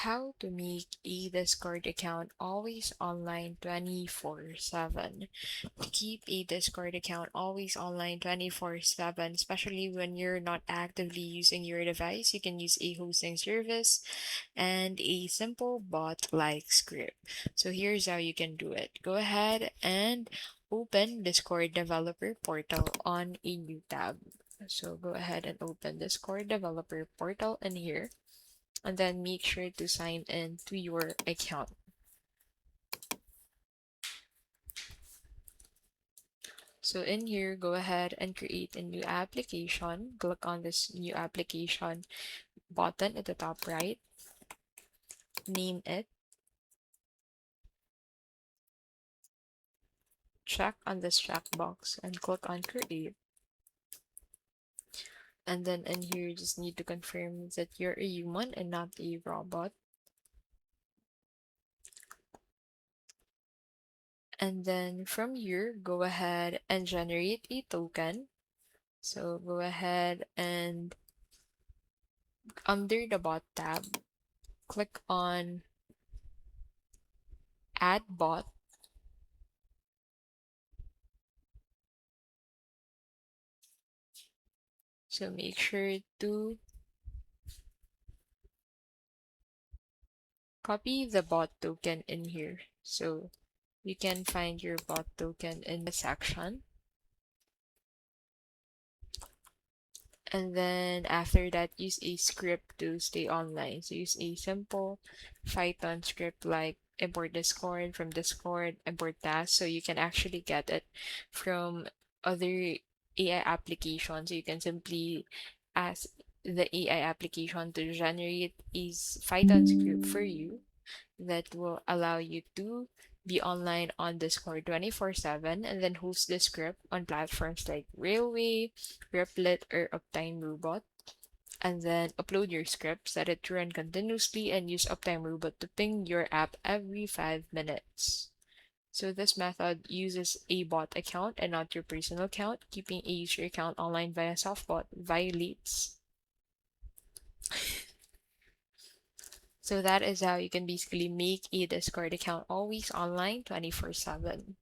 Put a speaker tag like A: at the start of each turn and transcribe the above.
A: how to make a Discord account always online 24/7. To keep a Discord account always online 24/7, especially when you're not actively using your device, you can use a hosting service and a simple bot like script. So here's how you can do it. Go ahead and open Discord developer portal on a new tab. So go ahead and open Discord developer portal in here, and then make sure to sign in to your account. So in here, go ahead and create a new application. Click on this new application button at the top right. Name it. Check on this checkbox and click on create. And then in here, you just need to confirm that you're a human and not a robot. And then from here, go ahead and generate a token. So go ahead and under the bot tab, click on add bot. So make sure to copy the bot token in here. So you can find your bot token in the section. And then after that, use a script to stay online. So use a simple Python script like import Discord from Discord, import task, so you can actually get it from other AI applications. So you can simply ask the AI application to generate a Python script for you that will allow you to be online on Discord 24/7 and then host the script on platforms like Railway, Replit, or Uptime Robot. And then upload your script, set it to run continuously, and use Uptime Robot to ping your app every 5 minutes. So this method uses a bot account and not your personal account. Keeping a user account online via softbot violates. So that is how you can basically make a Discord account always online 24/7.